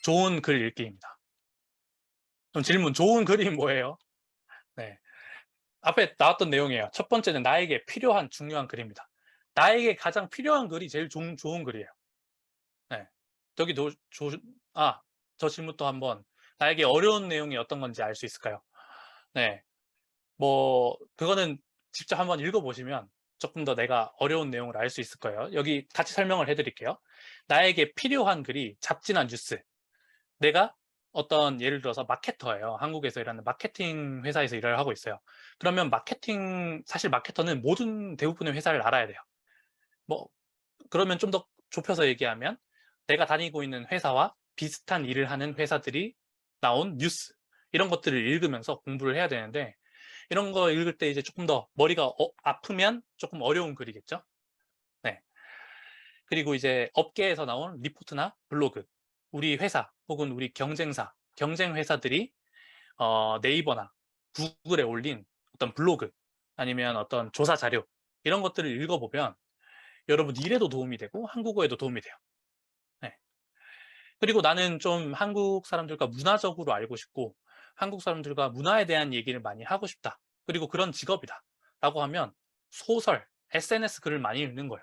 좋은 글 읽기입니다. 그럼 질문, 좋은 글이 뭐예요? 네. 앞에 나왔던 내용이에요. 첫 번째는 나에게 필요한 중요한 글입니다. 나에게 가장 필요한 글이 제일 좋은 글이에요. 네. 저기 아, 저 질문 또 한번, 나에게 어려운 내용이 어떤 건지 알 수 있을까요? 네. 뭐 그거는 직접 한번 읽어보시면 조금 더 내가 어려운 내용을 알 수 있을 거예요. 여기 같이 설명을 해드릴게요. 나에게 필요한 글이 잡지나 뉴스. 내가 어떤, 예를 들어서 마케터예요. 한국에서 일하는 마케팅 회사에서 일을 하고 있어요. 그러면 사실 마케터는 모든 대부분의 회사를 알아야 돼요. 뭐 그러면 좀 더 좁혀서 얘기하면, 내가 다니고 있는 회사와 비슷한 일을 하는 회사들이 나온 뉴스, 이런 것들을 읽으면서 공부를 해야 되는데, 이런 거 읽을 때 이제 조금 더 머리가 아프면 조금 어려운 글이겠죠. 네. 그리고 이제 업계에서 나온 리포트나 블로그, 우리 회사 혹은 우리 경쟁 회사들이 네이버나 구글에 올린 어떤 블로그, 아니면 어떤 조사 자료, 이런 것들을 읽어보면 여러분 일에도 도움이 되고 한국어에도 도움이 돼요. 네. 그리고 나는 좀 한국 사람들과 문화적으로 알고 싶고, 한국 사람들과 문화에 대한 얘기를 많이 하고 싶다, 그리고 그런 직업이다 라고 하면 소설, SNS 글을 많이 읽는 거예요.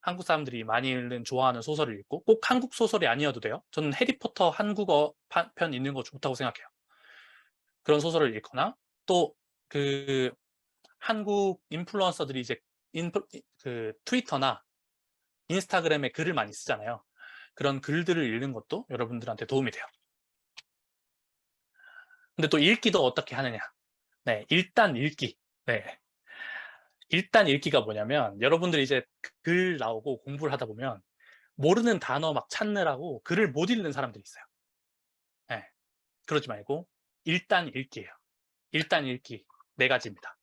한국 사람들이 많이 읽는, 좋아하는 소설을 읽고, 꼭 한국 소설이 아니어도 돼요. 저는 해리포터 한국어 편 읽는 거 좋다고 생각해요. 그런 소설을 읽거나, 또 그 한국 인플루언서들이 이제 그 트위터나 인스타그램에 글을 많이 쓰잖아요. 그런 글들을 읽는 것도 여러분들한테 도움이 돼요. 근데 또 읽기도 어떻게 하느냐. 네, 일단 읽기. 네. 일단 읽기가 뭐냐면, 여러분들이 이제 글 나오고 공부를 하다 보면 모르는 단어 막 찾느라고 글을 못 읽는 사람들이 있어요. 네. 그러지 말고 일단 읽기예요. 일단 읽기 네 가지입니다.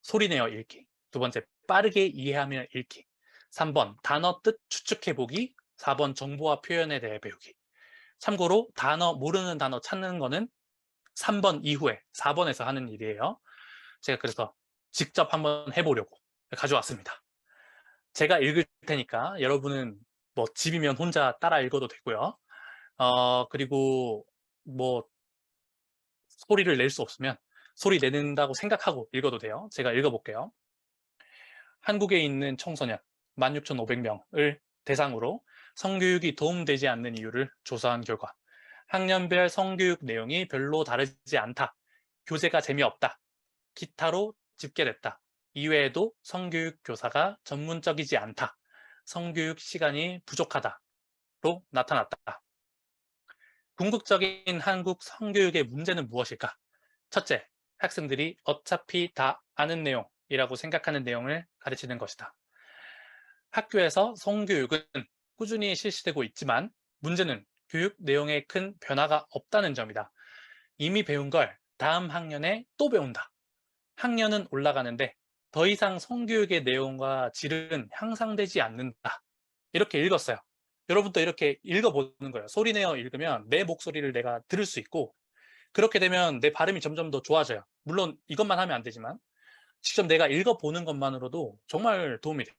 소리내어 읽기. 두 번째, 빠르게 이해하며 읽기. 3번, 단어 뜻 추측해보기. 4번, 정보와 표현에 대해 배우기. 참고로 모르는 단어 찾는 거는 3번 이후에 4번에서 하는 일이에요. 제가 그래서 직접 한번 해보려고 가져왔습니다. 제가 읽을 테니까 여러분은 뭐 집이면 혼자 따라 읽어도 되고요. 그리고 뭐 소리를 낼 수 없으면 소리 내는다고 생각하고 읽어도 돼요. 제가 읽어볼게요. 한국에 있는 청소년 16,500명을 대상으로 성교육이 도움되지 않는 이유를 조사한 결과, 학년별 성교육 내용이 별로 다르지 않다, 교재가 재미없다, 기타로 집계됐다, 이외에도 성교육 교사가 전문적이지 않다, 성교육 시간이 부족하다로 나타났다. 궁극적인 한국 성교육의 문제는 무엇일까? 첫째, 학생들이 어차피 다 아는 내용이라고 생각하는 내용을 가르치는 것이다. 학교에서 성교육은 꾸준히 실시되고 있지만 문제는 교육 내용에 큰 변화가 없다는 점이다. 이미 배운 걸 다음 학년에 또 배운다. 학년은 올라가는데 더 이상 성교육의 내용과 질은 향상되지 않는다. 이렇게 읽었어요. 여러분도 이렇게 읽어보는 거예요. 소리내어 읽으면 내 목소리를 내가 들을 수 있고, 그렇게 되면 내 발음이 점점 더 좋아져요. 물론 이것만 하면 안 되지만 직접 내가 읽어보는 것만으로도 정말 도움이 돼요.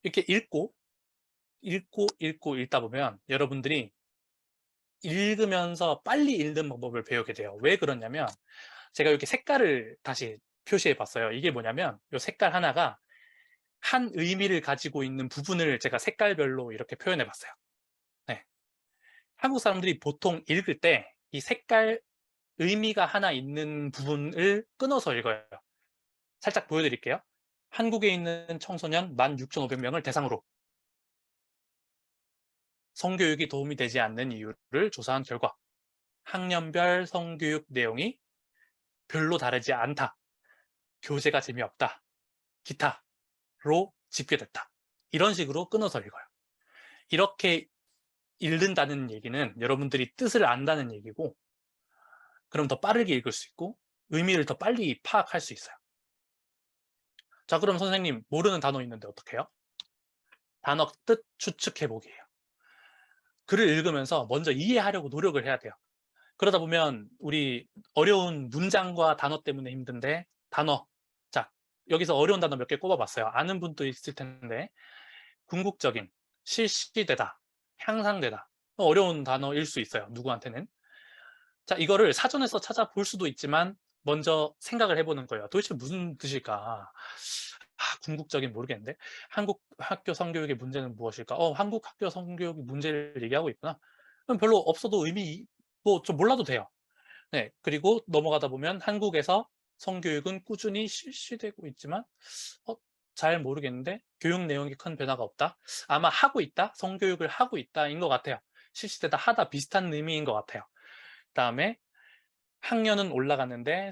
이렇게 읽고 읽다 보면 여러분들이 읽으면서 빨리 읽는 방법을 배우게 돼요. 왜 그러냐면, 제가 이렇게 색깔을 다시 표시해 봤어요. 이게 뭐냐면, 이 색깔 하나가 한 의미를 가지고 있는 부분을 제가 색깔별로 이렇게 표현해 봤어요. 네. 한국 사람들이 보통 읽을 때 이 색깔, 의미가 하나 있는 부분을 끊어서 읽어요. 살짝 보여드릴게요. 한국에 있는 청소년 16,500명을 대상으로 성교육이 도움이 되지 않는 이유를 조사한 결과, 학년별 성교육 내용이 별로 다르지 않다, 교재가 재미없다, 기타로 집계됐다. 이런 식으로 끊어서 읽어요. 이렇게 읽는다는 얘기는 여러분들이 뜻을 안다는 얘기고, 그럼 더 빠르게 읽을 수 있고 의미를 더 빨리 파악할 수 있어요. 자, 그럼 선생님, 모르는 단어 있는데 어떻게 해요? 단어 뜻 추측해 보기예요. 글을 읽으면서 먼저 이해하려고 노력을 해야 돼요. 그러다 보면 우리 어려운 문장과 단어 때문에 힘든데, 자, 여기서 어려운 단어 몇 개 꼽아봤어요. 아는 분도 있을 텐데, 궁극적인, 실시되다, 향상되다, 어려운 단어일 수 있어요, 누구한테는. 자, 이거를 사전에서 찾아볼 수도 있지만 먼저 생각을 해보는 거예요. 도대체 무슨 뜻일까? 궁극적인 모르겠는데. 한국 학교 성교육의 문제는 무엇일까? 한국 학교 성교육의 문제를 얘기하고 있구나. 그럼 별로 없어도 뭐 좀 몰라도 돼요. 네, 그리고 넘어가다 보면 한국에서 성교육은 꾸준히 실시되고 있지만 잘 모르겠는데 교육 내용에 큰 변화가 없다. 아마 하고 있다, 성교육을 하고 있다인 것 같아요. 실시되다 하다 비슷한 의미인 것 같아요. 그다음에 학년은 올라가는데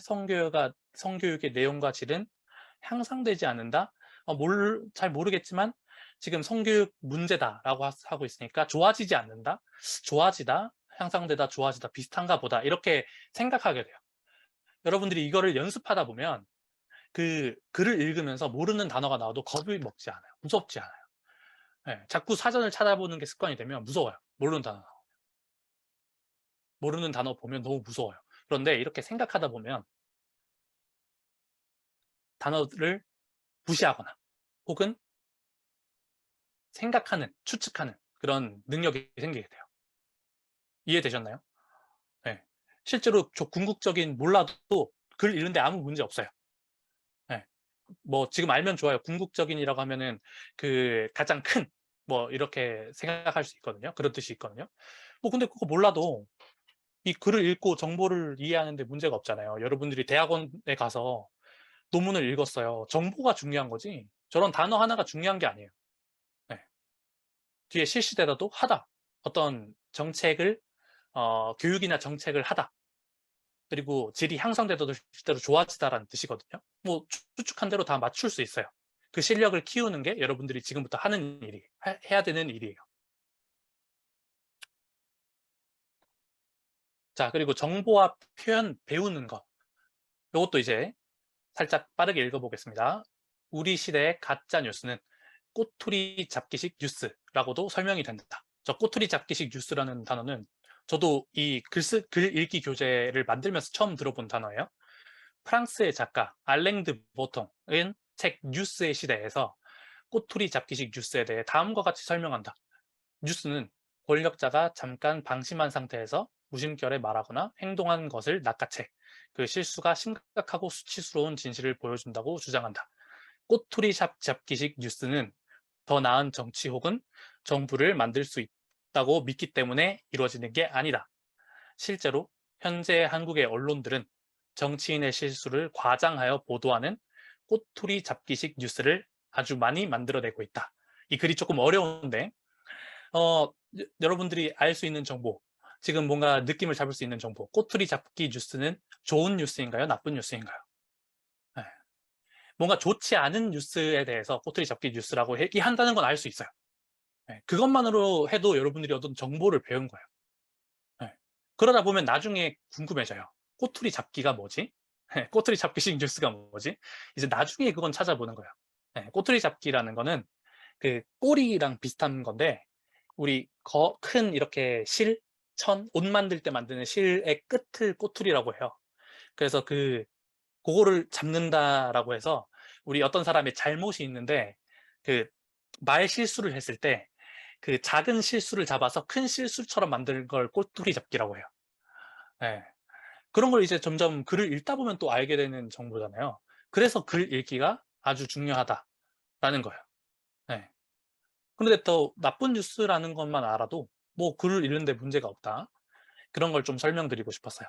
성교육의 내용과 질은 향상되지 않는다. 잘 모르겠지만 지금 성교육 문제다라고 하고 있으니까 좋아지지 않는다, 좋아지다, 향상되다, 좋아지다, 비슷한가 보다 이렇게 생각하게 돼요. 여러분들이 이거를 연습하다 보면 그 글을 읽으면서 모르는 단어가 나와도 겁이 먹지 않아요. 무섭지 않아요. 네, 자꾸 사전을 찾아보는 게 습관이 되면 무서워요. 모르는 단어 보면 너무 무서워요. 그런데 이렇게 생각하다 보면 단어를 무시하거나 혹은 생각하는, 추측하는 그런 능력이 생기게 돼요. 이해되셨나요? 네. 실제로 궁극적인 몰라도 글 읽는데 아무 문제 없어요. 네. 뭐 지금 알면 좋아요. 궁극적인이라고 하면은 그 가장 큰 뭐 이렇게 생각할 수 있거든요. 그런 뜻이 있거든요. 뭐 근데 그거 몰라도 이 글을 읽고 정보를 이해하는 데 문제가 없잖아요. 여러분들이 대학원에 가서 논문을 읽었어요. 정보가 중요한 거지 저런 단어 하나가 중요한 게 아니에요. 네. 뒤에 실시되다도 하다. 어떤 정책을 교육이나 정책을 하다. 그리고 질이 향상되도 실제로 좋아지다라는 뜻이거든요. 뭐 추측한 대로 다 맞출 수 있어요. 그 실력을 키우는 게 여러분들이 지금부터 하는 일이 해야 되는 일이에요. 자, 그리고 정보와 표현 배우는 거. 이것도 이제 살짝 빠르게 읽어보겠습니다. 우리 시대의 가짜 뉴스는 꼬투리 잡기식 뉴스라고도 설명이 된다. 저 꼬투리 잡기식 뉴스라는 단어는 저도 이 글 읽기 교재를 만들면서 처음 들어본 단어예요. 프랑스의 작가 알랭드 보통은 책 뉴스의 시대에서 꼬투리 잡기식 뉴스에 대해 다음과 같이 설명한다. 뉴스는 권력자가 잠깐 방심한 상태에서 무심결에 말하거나 행동한 것을 낚아채 그 실수가 심각하고 수치스러운 진실을 보여준다고 주장한다. 꼬투리 잡기식 뉴스는 더 나은 정치 혹은 정부를 만들 수 있다고 믿기 때문에 이루어지는 게 아니다. 실제로 현재 한국의 언론들은 정치인의 실수를 과장하여 보도하는 꼬투리 잡기식 뉴스를 아주 많이 만들어내고 있다. 이 글이 조금 어려운데 여러분들이 알 수 있는 정보, 지금 뭔가 느낌을 잡을 수 있는 정보, 꼬투리 잡기 뉴스는 좋은 뉴스인가요? 나쁜 뉴스인가요? 네. 뭔가 좋지 않은 뉴스에 대해서 꼬투리 잡기 뉴스라고 얘기한다는 건 알 수 있어요. 네. 그것만으로 해도 여러분들이 어떤 정보를 배운 거예요. 네. 그러다 보면 나중에 궁금해져요. 꼬투리 잡기가 뭐지? 네. 꼬투리 잡기식 뉴스가 뭐지? 이제 나중에 그건 찾아보는 거예요. 네. 꼬투리 잡기라는 거는 그 꼬리랑 비슷한 건데 우리 큰 이렇게 옷 만들 때 만드는 실의 끝을 꼬투리라고 해요. 그래서 그거를 잡는다라고 해서 우리 어떤 사람의 잘못이 있는데 그 말 실수를 했을 때 그 작은 실수를 잡아서 큰 실수처럼 만드는 걸 꼬투리 잡기라고 해요. 네. 그런 걸 이제 점점 글을 읽다 보면 또 알게 되는 정보잖아요. 그래서 글 읽기가 아주 중요하다라는 거예요. 네. 그런데 또 나쁜 뉴스라는 것만 알아도 뭐 글을 읽는데 문제가 없다. 그런 걸 좀 설명드리고 싶었어요.